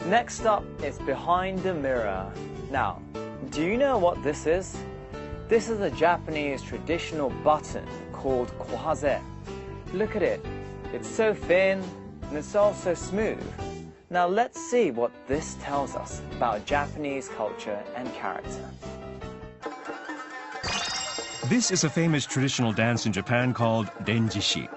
Next up is behind the mirror. Now, do you know what this is? This is a Japanese traditional button called KOHAZE. Look at it. It's so thin and it's also smooth. Now let's see what this tells us about Japanese culture and character. This is a famous traditional dance in Japan called renjishi.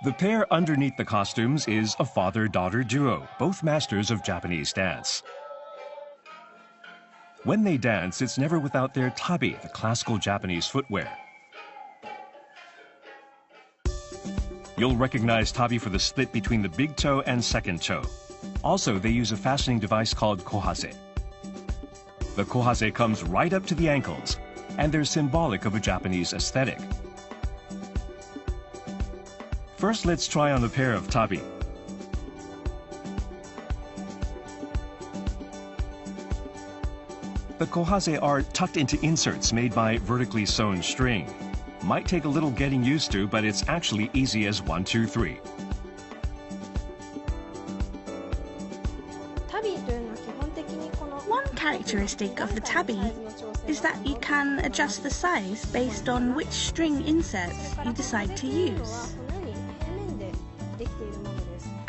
The pair underneath the costumes is a father-daughter duo, both masters of Japanese dance. When they dance, it's never without their tabi, the classical Japanese footwear. You'll recognize tabi for the split between the big toe and second toe. Also, they use a fastening device called kohaze. The kohaze comes right up to the ankles, and they're symbolic of a Japanese aesthetic. First, let's try on a pair of tabi. The kohaze are tucked into inserts made by vertically sewn string. Might take a little getting used to, but it's actually easy as 1, 2, 3. One characteristic of the tabi is that you can adjust the size based on which string inserts you decide to use.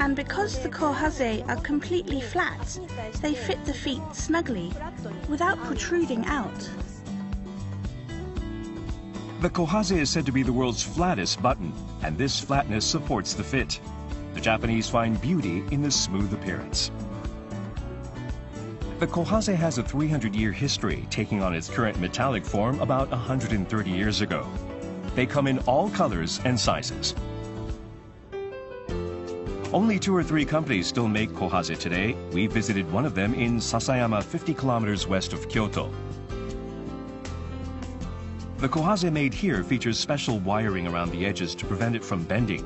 And because the kohaze are completely flat, they fit the feet snugly without protruding out. The kohaze is said to be the world's flattest button, and this flatness supports the fit. The Japanese find beauty in the smooth appearance. The kohaze has a 300-year history, taking on its current metallic form about 130 years ago. They come in all colors and sizes. Only 2 or 3 companies still make kohaze today. We visited one of them in Sasayama, 50 kilometers west of Kyoto. The kohaze made here features special wiring around the edges to prevent it from bending.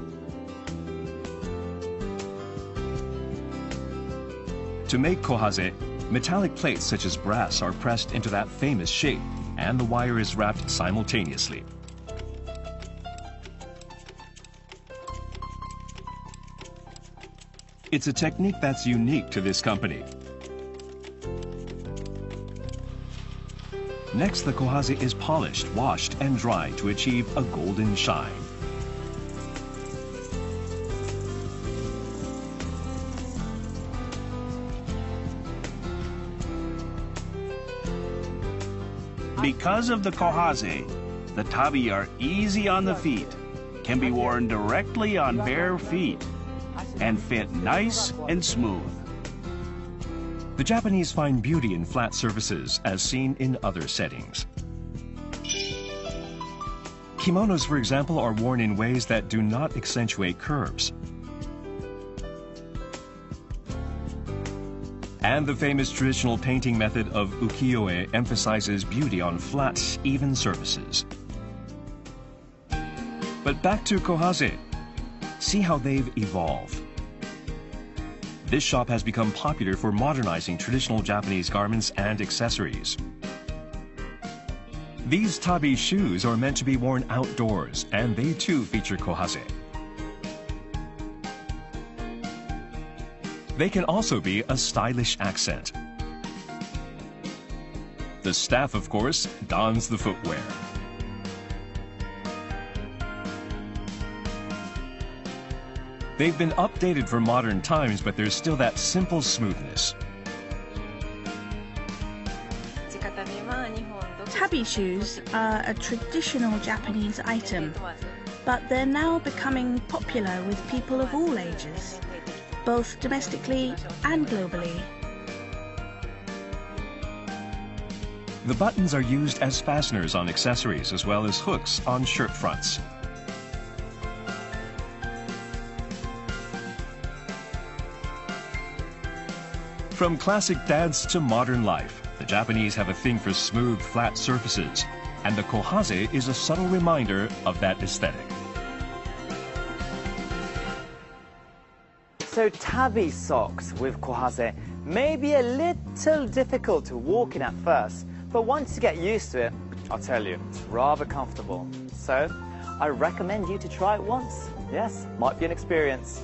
To make kohaze, metallic plates such as brass are pressed into that famous shape, and the wire is wrapped simultaneously. It's a technique that's unique to this company. Next, the kohaze is polished, washed, and dried to achieve a golden shine. Because of the kohaze, the tabi are easy on the feet, can be worn directly on bare feet, and fit nice and smooth. The Japanese find beauty in flat surfaces, as seen in other settings. Kimonos, for example, are worn in ways that do not accentuate curves. And the famous traditional painting method of ukiyo-e emphasizes beauty on flat, even surfaces. But back to kohaze. See how they've evolved. This shop has become popular for modernizing traditional Japanese garments and accessories. These tabi shoes are meant to be worn outdoors, and they too feature kohaze. They can also be a stylish accent. The staff, of course, dons the footwear. They've been updated for modern times, but there's still that simple smoothness. Tabi shoes are a traditional Japanese item, but they're now becoming popular with people of all ages, both domestically and globally. The buttons are used as fasteners on accessories as well as hooks on shirt fronts. From classic dance to modern life, the Japanese have a thing for smooth, flat surfaces, and the kohaze is a subtle reminder of that aesthetic. So tabi socks with kohaze may be a little difficult to walk in at first, but once you get used to it, I'll tell you, it's rather comfortable. So, I recommend you to try it once. Yes, might be an experience.